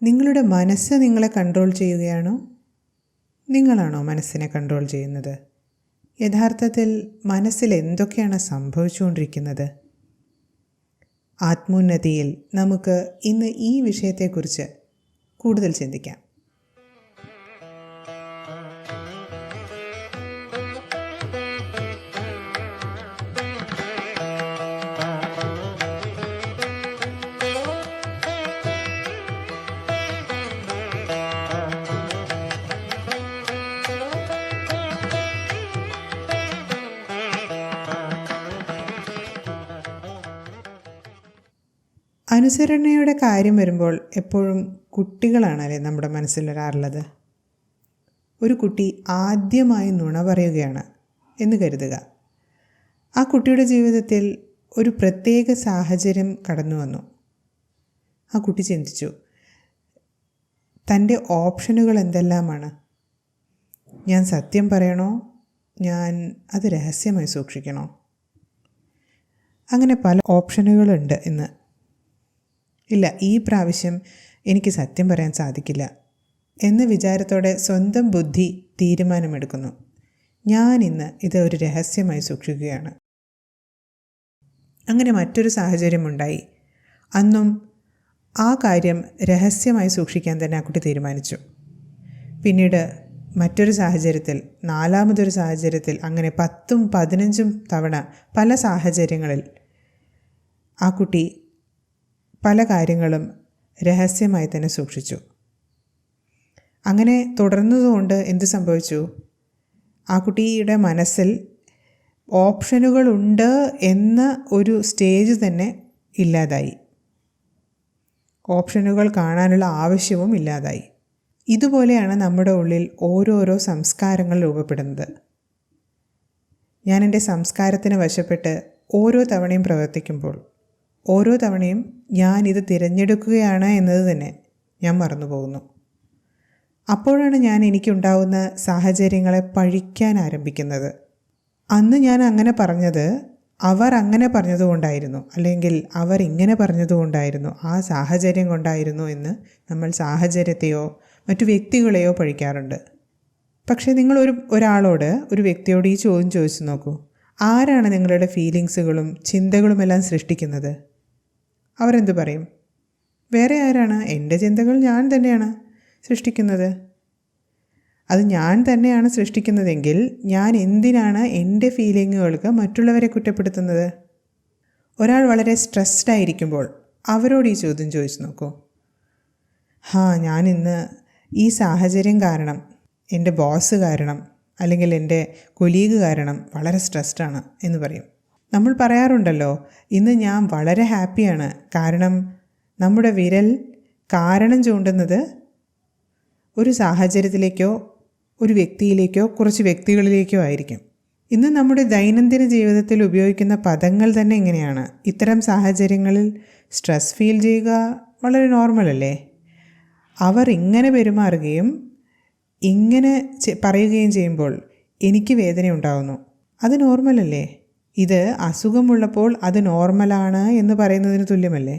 നിങ്ങളുടെ മനസ്സ് നിങ്ങളെ കൺട്രോൾ ചെയ്യുകയാണോ? നിങ്ങളാണോ മനസ്സിനെ കൺട്രോൾ ചെയ്യുന്നത്? യഥാർത്ഥത്തിൽ മനസ്സിൽ എന്തൊക്കെയാണ് സംഭവിച്ചുകൊണ്ടിരിക്കുന്നത്? ആത്മോന്നതിയിൽ നമുക്ക് ഇന്ന് ഈ വിഷയത്തെക്കുറിച്ച് കൂടുതൽ ചിന്തിക്കാം. അനുസരണയുടെ കാര്യം വരുമ്പോൾ എപ്പോഴും കുട്ടികളാണല്ലേ നമ്മുടെ മനസ്സിൽ വരാറുള്ളത്. ഒരു കുട്ടി ആദ്യമായി നുണ പറയുകയാണ് എന്ന് കരുതുക. ആ കുട്ടിയുടെ ജീവിതത്തിൽ ഒരു പ്രത്യേക സാഹചര്യം കടന്നു വന്നു. ആ കുട്ടി ചിന്തിച്ചു, തൻ്റെ ഓപ്ഷനുകൾ എന്തെല്ലാമാണ്? ഞാൻ സത്യം പറയണോ? ഞാൻ അത് രഹസ്യമായി സൂക്ഷിക്കണോ? അങ്ങനെ പല ഓപ്ഷനുകളുണ്ട് ഇന്ന്. ഇല്ല, ഈ പ്രാവശ്യം എനിക്ക് സത്യം പറയാൻ സാധിക്കില്ല എന്ന വിചാരത്തോടെ സ്വന്തം ബുദ്ധി തീരുമാനമെടുക്കുന്നു. ഞാൻ ഇന്ന് ഇത് ഒരു രഹസ്യമായി സൂക്ഷിക്കുകയാണ്. അങ്ങനെ മറ്റൊരു സാഹചര്യമുണ്ടായി. അന്നും ആ കാര്യം രഹസ്യമായി സൂക്ഷിക്കാൻ തന്നെ ആ കുട്ടി തീരുമാനിച്ചു. പിന്നീട് മറ്റൊരു സാഹചര്യത്തിൽ, നാലാമതൊരു സാഹചര്യത്തിൽ, അങ്ങനെ 10ഉം 15ഉം തവണ പല സാഹചര്യങ്ങളിൽ ആ കുട്ടി പല കാര്യങ്ങളും രഹസ്യമായി തന്നെ സൂക്ഷിച്ചു. അങ്ങനെ തുടർന്നതുകൊണ്ട് എന്ത് സംഭവിച്ചു? ആ കുട്ടിയുടെ മനസ്സിൽ ഓപ്ഷനുകളുണ്ട് എന്ന ഒരു സ്റ്റേജ് തന്നെ ഇല്ലാതായി. ഓപ്ഷനുകൾ കാണാനുള്ള ആവശ്യവും ഇല്ലാതായി. ഇതുപോലെയാണ് നമ്മുടെ ഉള്ളിൽ ഓരോരോ സംസ്കാരങ്ങൾ രൂപപ്പെടുന്നത്. ഞാൻ എൻ്റെ സംസ്കാരത്തിന് വശപ്പെട്ട് ഓരോ തവണയും പ്രവർത്തിക്കുമ്പോൾ, ഓരോ തവണയും ഞാനിത് തിരഞ്ഞെടുക്കുകയാണ് എന്നത് തന്നെ ഞാൻ മറന്നുപോകുന്നു. അപ്പോഴാണ് ഞാൻ എനിക്കുണ്ടാവുന്ന സാഹചര്യങ്ങളെ പഴിക്കാൻ ആരംഭിക്കുന്നത്. അന്ന് ഞാൻ അങ്ങനെ പറഞ്ഞത് അവർ അങ്ങനെ പറഞ്ഞതുകൊണ്ടായിരുന്നു, അല്ലെങ്കിൽ അവർ ഇങ്ങനെ പറഞ്ഞതുകൊണ്ടായിരുന്നു, ആ സാഹചര്യം കൊണ്ടായിരുന്നു എന്ന് നമ്മൾ സാഹചര്യത്തെയോ മറ്റു വ്യക്തികളെയോ പഴിക്കാറുണ്ട്. പക്ഷേ നിങ്ങൾ ഒരാളോട്, ഒരു വ്യക്തിയോട് ഈ ചോദ്യം ചോദിച്ചു നോക്കൂ, ആരാണ് നിങ്ങളുടെ ഫീലിങ്സുകളും ചിന്തകളുമെല്ലാം സൃഷ്ടിക്കുന്നത്? അവരെന്തു പറയും? വേറെ ആരാണ്? എൻ്റെ ചിന്തകൾ ഞാൻ തന്നെയാണ് സൃഷ്ടിക്കുന്നത്. അത് ഞാൻ തന്നെയാണ് സൃഷ്ടിക്കുന്നതെങ്കിൽ ഞാൻ എന്തിനാണ് എൻ്റെ ഫീലിങ്ങുകൾക്ക് മറ്റുള്ളവരെ കുറ്റപ്പെടുത്തുന്നത്? ഒരാൾ വളരെ സ്ട്രെസ്ഡ് ആയിരിക്കുമ്പോൾ അവരോട് ഈ ചോദ്യം ചോദിച്ചു നോക്കൂ. ഞാനിന്ന് ഈ സാഹചര്യം കാരണം, എൻ്റെ ബോസ് കാരണം, അല്ലെങ്കിൽ എൻ്റെ കൊലീഗ് കാരണം വളരെ സ്ട്രെസ്ഡാണ് എന്ന് പറയും. നമ്മൾ പറയാറുണ്ടല്ലോ, ഇന്ന് ഞാൻ വളരെ ഹാപ്പിയാണ്. കാരണം നമ്മുടെ വിരൽ കാരണം ചൂണ്ടുന്നത് ഒരു സാഹചര്യത്തിലേക്കോ ഒരു വ്യക്തിയിലേക്കോ കുറച്ച് വ്യക്തികളിലേക്കോ ആയിരിക്കും. ഇന്ന് നമ്മുടെ ദൈനംദിന ജീവിതത്തിൽ ഉപയോഗിക്കുന്ന പദങ്ങൾ തന്നെ ഇങ്ങനെയാണ്. ഇത്തരം സാഹചര്യങ്ങളിൽ സ്ട്രെസ് ഫീൽ ചെയ്യുക വളരെ നോർമലല്ലേ? അവർ ഇങ്ങനെ പെരുമാറുകയും ഇങ്ങനെ പറയുകയും ചെയ്യുമ്പോൾ എനിക്ക് വേദന ഉണ്ടാകുന്നു. അത് നോർമലല്ലേ? ഇത് അസുഖമുള്ളപ്പോൾ അത് നോർമലാണ് എന്ന് പറയുന്നതിന് തുല്യമല്ലേ?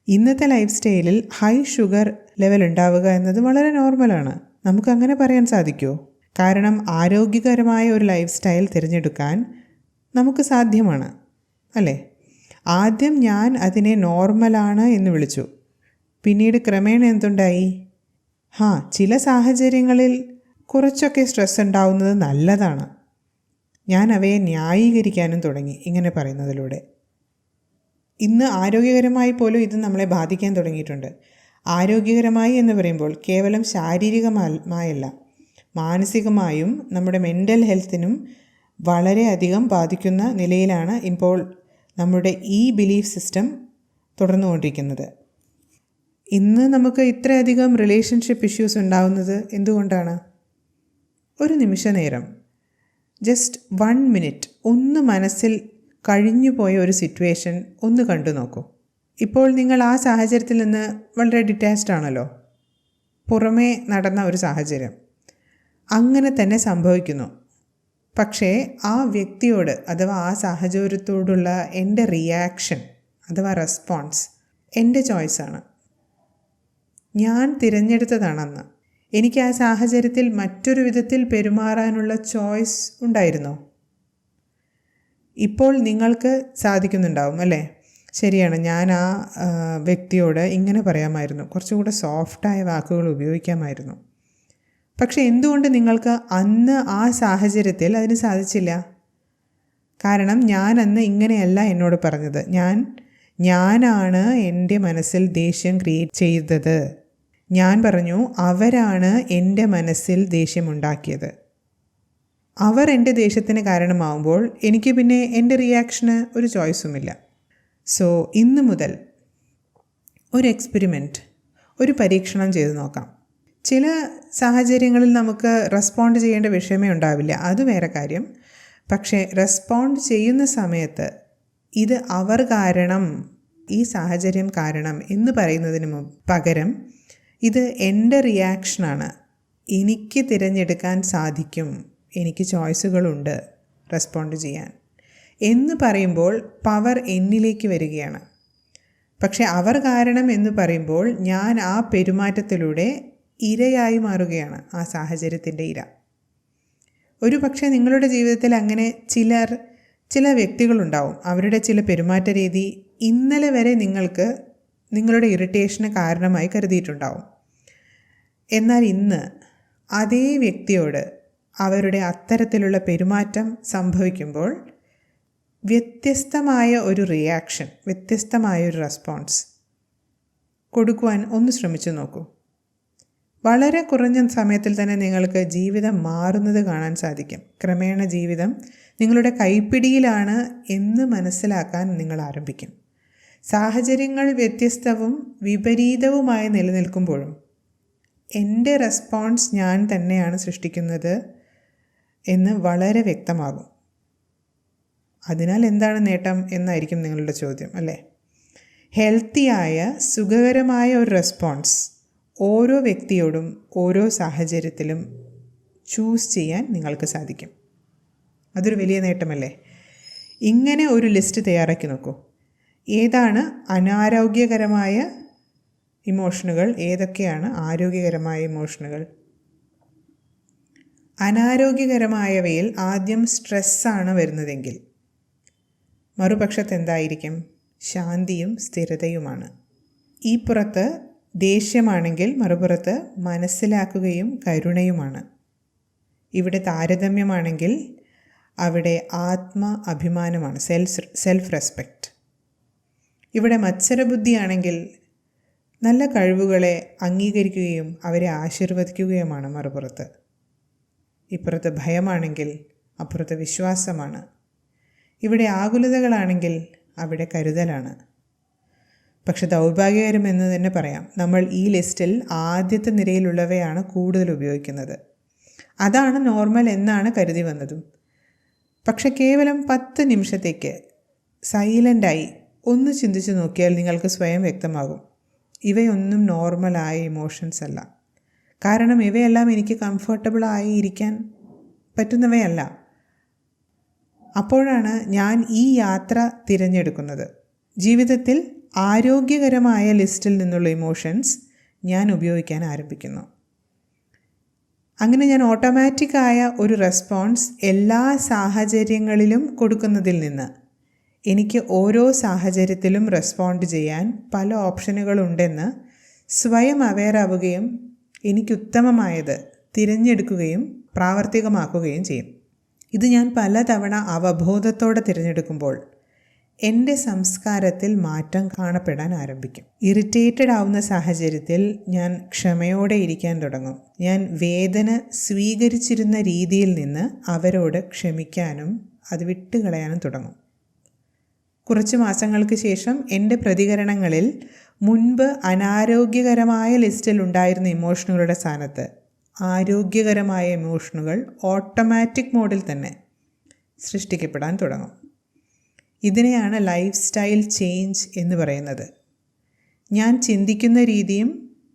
ഇന്നത്തെ ലൈഫ് സ്റ്റൈലിൽ ഹൈ ഷുഗർ ലെവൽ ഉണ്ടാവുക എന്നത് വളരെ നോർമലാണ്. നമുക്കങ്ങനെ പറയാൻ സാധിക്കുമോ? കാരണം ആരോഗ്യകരമായ ഒരു ലൈഫ് സ്റ്റൈൽ തിരഞ്ഞെടുക്കാൻ നമുക്ക് സാധ്യമാണ്, അല്ലേ? ആദ്യം ഞാൻ അതിനെ നോർമലാണ് എന്ന് വിളിച്ചു. പിന്നീട് ക്രമേണ എന്തുണ്ടായി? ചില സാഹചര്യങ്ങളിൽ കുറച്ചൊക്കെ സ്ട്രെസ് ഉണ്ടാവുന്നത് നല്ലതാണ്. ഞാൻ അവയെ ന്യായീകരിക്കാനും തുടങ്ങി ഇങ്ങനെ പറയുന്നതിലൂടെ. ഇന്ന് ആരോഗ്യകരമായി പോലും ഇത് നമ്മളെ ബാധിക്കാൻ തുടങ്ങിയിട്ടുണ്ട്. ആരോഗ്യകരമായി എന്ന് പറയുമ്പോൾ കേവലം ശാരീരികമായല്ല, മാനസികമായും നമ്മുടെ മെൻ്റൽ ഹെൽത്തിനും വളരെയധികം ബാധിക്കുന്ന നിലയിലാണ് ഇപ്പോൾ നമ്മുടെ ഈ ബിലീഫ് സിസ്റ്റം തുടർന്നുകൊണ്ടിരിക്കുന്നത്. ഇന്ന് നമുക്ക് ഇത്രയധികം റിലേഷൻഷിപ്പ് ഇഷ്യൂസ് ഉണ്ടാകുന്നത് എന്തുകൊണ്ടാണ്? ഒരു നിമിഷ നേരം, ജസ്റ്റ് 1 minute ഒന്ന് മനസ്സിൽ കഴിഞ്ഞു പോയ ഒരു സിറ്റുവേഷൻ ഒന്ന് കണ്ടു നോക്കൂ. ഇപ്പോൾ നിങ്ങൾ ആ സാഹചര്യത്തിൽ നിന്ന് വളരെ ഡിറ്റാച്ച്ഡ് ആണല്ലോ. പുറമേ നടന്ന ഒരു സാഹചര്യം അങ്ങനെ തന്നെ സംഭവിക്കുന്നു. പക്ഷേ ആ വ്യക്തിയോട് അഥവാ ആ സാഹചര്യത്തോടുള്ള എൻ്റെ റിയാക്ഷൻ അഥവാ റെസ്പോൺസ് എൻ്റെ ചോയ്സാണ്. ഞാൻ തിരഞ്ഞെടുത്തതാണെന്ന്. എനിക്ക് ആ സാഹചര്യത്തിൽ മറ്റൊരു വിധത്തിൽ പെരുമാറാനുള്ള ചോയ്സ് ഉണ്ടായിരുന്നോ? ഇപ്പോൾ നിങ്ങൾക്ക് സാധിക്കുന്നുണ്ടാവും അല്ലേ? ശരിയാണ്, ഞാൻ ആ വ്യക്തിയോട് ഇങ്ങനെ പറയാമായിരുന്നു, കുറച്ചുകൂടെ സോഫ്റ്റായ വാക്കുകൾ ഉപയോഗിക്കാമായിരുന്നു. പക്ഷെ എന്തുകൊണ്ട് നിങ്ങൾക്ക് അന്ന് ആ സാഹചര്യത്തിൽ അതിന് സാധിച്ചില്ല? കാരണം ഞാൻ അന്ന് ഇങ്ങനെയല്ല എന്നോട് പറഞ്ഞത്. ഞാനാണ് എൻ്റെ മനസ്സിൽ ദേഷ്യം ക്രിയേറ്റ് ചെയ്തത്. ഞാൻ പറഞ്ഞു, അവരാണ് എൻ്റെ മനസ്സിൽ ദേഷ്യമുണ്ടാക്കിയത്. അവർ എൻ്റെ ദേഷ്യത്തിന് കാരണമാവുമ്പോൾ എനിക്ക് പിന്നെ എൻ്റെ റിയാക്ഷന് ഒരു ചോയ്സുമില്ല. സോ ഇന്ന് മുതൽ ഒരു എക്സ്പെരിമെൻറ്റ്, ഒരു പരീക്ഷണം ചെയ്ത് നോക്കാം. ചില സാഹചര്യങ്ങളിൽ നമുക്ക് റെസ്പോണ്ട് ചെയ്യേണ്ട വിഷയമേ ഉണ്ടാവില്ല, അത് വേറെ കാര്യം. പക്ഷേ റെസ്പോണ്ട് ചെയ്യുന്ന സമയത്ത് ഇത് അവർ കാരണം, ഈ സാഹചര്യം കാരണം എന്ന് പറയുന്നതിന് പകരം ഇത് എൻ്റെ റിയാക്ഷനാണ്, എനിക്ക് തിരഞ്ഞെടുക്കാൻ സാധിക്കും, എനിക്ക് ചോയ്സുകളുണ്ട് റെസ്പോണ്ട് ചെയ്യാൻ എന്ന് പറയുമ്പോൾ പവർ എന്നിലേക്ക് വരികയാണ്. പക്ഷെ അവർ കാരണം എന്ന് പറയുമ്പോൾ ഞാൻ ആ പെരുമാറ്റത്തിലൂടെ ഇരയായി മാറുകയാണ്, ആ സാഹചര്യത്തിൻ്റെ ഇര. ഒരു പക്ഷേ നിങ്ങളുടെ ജീവിതത്തിൽ അങ്ങനെ ചില വ്യക്തികളുണ്ടാവും, അവരുടെ ചില പെരുമാറ്റ രീതി ഇന്നലെ വരെ നിങ്ങൾക്ക് നിങ്ങളുടെ ഇറിറ്റേഷന് കാരണമായി കരുതിയിട്ടുണ്ടാവും. എന്നാൽ ഇന്ന് അതേ വ്യക്തിയോട് അവരുടെ അത്തരത്തിലുള്ള പെരുമാറ്റം സംഭവിക്കുമ്പോൾ വ്യത്യസ്തമായ ഒരു റിയാക്ഷൻ, വ്യത്യസ്തമായ ഒരു റെസ്പോൺസ് കൊടുക്കുവാൻ ഒന്ന് ശ്രമിച്ചു നോക്കൂ. വളരെ കുറഞ്ഞ സമയത്തിൽ തന്നെ നിങ്ങൾക്ക് ജീവിതം മാറുന്നത് കാണാൻ സാധിക്കും. ക്രമേണ ജീവിതം നിങ്ങളുടെ കൈപ്പിടിയിലാണ് എന്ന് മനസ്സിലാക്കാൻ നിങ്ങൾ ആരംഭിക്കും. സാഹചര്യങ്ങൾ വ്യത്യസ്തവും വിപരീതവുമായി നിലനിൽക്കുമ്പോഴും എൻ്റെ റെസ്പോൺസ് ഞാൻ തന്നെയാണ് സൃഷ്ടിക്കുന്നത് എന്ന് വളരെ വ്യക്തമാകും. അതിനാൽ എന്താണ് നേട്ടം എന്നായിരിക്കും നിങ്ങളുടെ ചോദ്യം, അല്ലേ? ഹെൽത്തിയായ സുഖകരമായ ഒരു റെസ്പോൺസ് ഓരോ വ്യക്തിയോടും ഓരോ സാഹചര്യത്തിലും ചൂസ് ചെയ്യാൻ നിങ്ങൾക്ക് സാധിക്കും. അതൊരു വലിയ നേട്ടമല്ലേ? ഇങ്ങനെ ഒരു ലിസ്റ്റ് തയ്യാറാക്കി നോക്കൂ. ഏതാണ് അനാരോഗ്യകരമായ ഇമോഷനുകൾ, ഏതൊക്കെയാണ് ആരോഗ്യകരമായ ഇമോഷനുകൾ? അനാരോഗ്യകരമായവയിൽ ആദ്യം സ്ട്രെസ്സാണ് വരുന്നതെങ്കിൽ മറുപക്ഷത്ത് എന്തായിരിക്കും? ശാന്തിയും സ്ഥിരതയുമാണ്. ഈ പുറത്ത് ദേഷ്യമാണെങ്കിൽ മറുപുറത്ത് മനസ്സിലാക്കുകയും കരുണയുമാണ്. ഇവിടെ താരതമ്യമാണെങ്കിൽ അവിടെ ആത്മ അഭിമാനമാണ്, സെൽഫ് റെസ്പെക്റ്റ്. ഇവിടെ മത്സരബുദ്ധിയാണെങ്കിൽ നല്ല കഴിവുകളെ അംഗീകരിക്കുകയും അവരെ ആശീർവദിക്കുകയുമാണ് മറുപുറത്ത്. ഇപ്പുറത്ത് ഭയമാണെങ്കിൽ അപ്പുറത്ത് വിശ്വാസമാണ്. ഇവിടെ ആകുലതകളാണെങ്കിൽ അവിടെ കരുതലാണ്. പക്ഷെ ദൗർഭാഗ്യകരമെന്ന് തന്നെ പറയാം, നമ്മൾ ഈ ലിസ്റ്റിൽ ആദ്യത്തെ നിരയിലുള്ളവയാണ് കൂടുതൽ ഉപയോഗിക്കുന്നത്. അതാണ് നോർമൽ എന്നാണ് കരുതി വന്നതും. പക്ഷെ കേവലം 10 നിമിഷത്തേക്ക് സൈലൻ്റായി ഒന്ന് ചിന്തിച്ച് നോക്കിയാൽ നിങ്ങൾക്ക് സ്വയം വ്യക്തമാകും, ഇവയൊന്നും നോർമലായ ഇമോഷൻസ് അല്ല. കാരണം ഇവയെല്ലാം എനിക്ക് കംഫർട്ടബിളായി ഇരിക്കാൻ പറ്റുന്നവയല്ല. അപ്പോഴാണ് ഞാൻ ഈ യാത്ര തിരഞ്ഞെടുക്കുന്നത്. ജീവിതത്തിൽ ആരോഗ്യകരമായ ലിസ്റ്റിൽ നിന്നുള്ള ഇമോഷൻസ് ഞാൻ ഉപയോഗിക്കാൻ ആരംഭിക്കുന്നു. അങ്ങനെ ഞാൻ ഓട്ടോമാറ്റിക്കായ ഒരു റെസ്പോൺസ് എല്ലാ സാഹചര്യങ്ങളിലും കൊടുക്കുന്നതിൽ നിന്ന് എനിക്ക് ഓരോ സാഹചര്യത്തിലും റെസ്പോണ്ട് ചെയ്യാൻ പല ഓപ്ഷനുകളുണ്ടെന്ന് സ്വയം അവെയറാവുകയും എനിക്കുത്തമമായത് തിരഞ്ഞെടുക്കുകയും പ്രാവർത്തികമാക്കുകയും ചെയ്യും. ഇത് ഞാൻ പലതവണ അവബോധത്തോടെ തിരഞ്ഞെടുക്കുമ്പോൾ എൻ്റെ സംസ്കാരത്തിൽ മാറ്റം കാണപ്പെടാൻ ആരംഭിക്കും. ഇറിറ്റേറ്റഡ് ആവുന്ന സാഹചര്യത്തിൽ ഞാൻ ക്ഷമയോടെ ഇരിക്കാൻ തുടങ്ങും. ഞാൻ വേദന സ്വീകരിച്ചിരുന്ന രീതിയിൽ നിന്ന് അവരോട് ക്ഷമിക്കാനും അത് വിട്ടുകളയാനും തുടങ്ങും. കുറച്ച് മാസങ്ങൾക്ക് ശേഷം എൻ്റെ പ്രതികരണങ്ങളിൽ മുൻപ് അനാരോഗ്യകരമായ ലിസ്റ്റിൽ ഉണ്ടായിരുന്ന ഇമോഷനുകളുടെ സ്ഥാനത്ത് ആരോഗ്യകരമായ ഇമോഷനുകൾ ഓട്ടോമാറ്റിക് മോഡിൽ തന്നെ സൃഷ്ടിക്കപ്പെടാൻ തുടങ്ങും. ഇതിനെയാണ് ലൈഫ് സ്റ്റൈൽ ചേഞ്ച് എന്ന് പറയുന്നത്. ഞാൻ ചിന്തിക്കുന്ന രീതിയും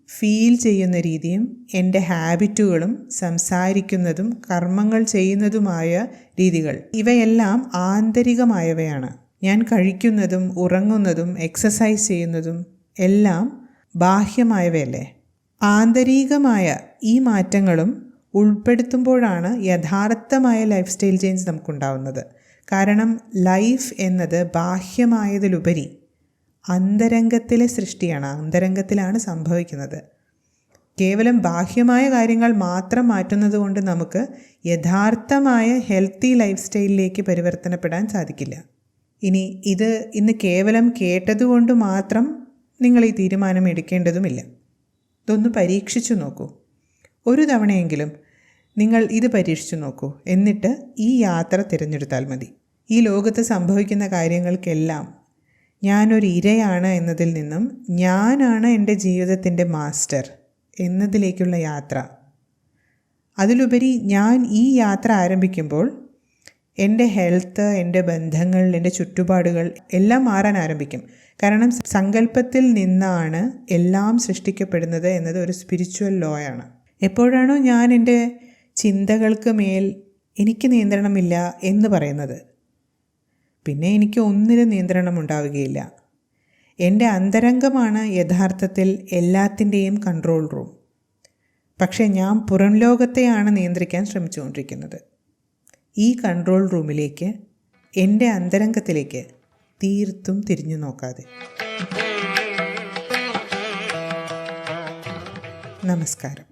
ഫീൽ ചെയ്യുന്ന രീതിയും എൻ്റെ ഹാബിറ്റുകളും സംസാരിക്കുന്നതും കർമ്മങ്ങൾ ചെയ്യുന്നതുമായ രീതികൾ ഇവയെല്ലാം ആന്തരികമായവയാണ്. ഞാൻ കഴിക്കുന്നതും ഉറങ്ങുന്നതും എക്സസൈസ് ചെയ്യുന്നതും എല്ലാം ബാഹ്യമായവയല്ലേ. ആന്തരികമായ ഈ മാറ്റങ്ങളും ഉൾപ്പെടുത്തുമ്പോഴാണ് യഥാർത്ഥമായ ലൈഫ് സ്റ്റൈൽ ചേഞ്ച് നമുക്കുണ്ടാവുന്നത്. കാരണം ലൈഫ് എന്നത് ബാഹ്യമായതിലുപരി അന്തരംഗത്തിലെ സൃഷ്ടിയാണ്, അന്തരംഗത്തിലാണ് സംഭവിക്കുന്നത്. കേവലം ബാഹ്യമായ കാര്യങ്ങൾ മാത്രം മാറ്റുന്നത് കൊണ്ട് നമുക്ക് യഥാർത്ഥമായ ഹെൽത്തി ലൈഫ് സ്റ്റൈലിലേക്ക് പരിവർത്തനപ്പെടാൻ സാധിക്കില്ല. ഇനി ഇത് ഇന്ന് കേവലം കേട്ടതുകൊണ്ട് മാത്രം നിങ്ങൾ ഈ തീരുമാനം എടുക്കേണ്ടതുമില്ല. ഇതൊന്ന് പരീക്ഷിച്ചു നോക്കൂ. ഒരു തവണയെങ്കിലും നിങ്ങൾ ഇത് പരീക്ഷിച്ചു നോക്കൂ. എന്നിട്ട് ഈ യാത്ര തിരഞ്ഞെടുത്താൽ മതി. ഈ ലോകത്ത് സംഭവിക്കുന്ന കാര്യങ്ങൾക്കെല്ലാം ഞാനൊരു ഇരയാണ് എന്നതിൽ നിന്നും ഞാനാണ് എൻ്റെ ജീവിതത്തിൻ്റെ മാസ്റ്റർ എന്നതിലേക്കുള്ള യാത്ര. അതിലുപരി ഞാൻ ഈ യാത്ര ആരംഭിക്കുമ്പോൾ എൻ്റെ ഹെൽത്ത്, എൻ്റെ ബന്ധങ്ങൾ, എൻ്റെ ചുറ്റുപാടുകൾ എല്ലാം മാറാൻ ആരംഭിക്കും. കാരണം സങ്കല്പത്തിൽ നിന്നാണ് എല്ലാം സൃഷ്ടിക്കപ്പെടുന്നത് എന്നത് ഒരു സ്പിരിച്വൽ ലോ ആണ്. എപ്പോഴാണോ ഞാൻ എൻ്റെ ചിന്തകൾക്ക് മേൽ എനിക്ക് നിയന്ത്രണമില്ല എന്ന് പറയുന്നത്, പിന്നെ എനിക്ക് ഒന്നിലും നിയന്ത്രണം ഉണ്ടാവുകയില്ല. എൻ്റെ അന്തരംഗമാണ് യഥാർത്ഥത്തിൽ എല്ലാത്തിൻ്റെയും കൺട്രോൾ റൂം. പക്ഷേ ഞാൻ പുറം ലോകത്തെയാണ് നിയന്ത്രിക്കാൻ ശ്രമിച്ചുകൊണ്ടിരിക്കുന്നത്. ഈ കൺട്രോൾ റൂമിലേക്ക്, എൻ്റെ അന്തരംഗത്തിലേക്ക് തീർത്തും തിരിഞ്ഞു നോക്കാതെ. നമസ്കാരം.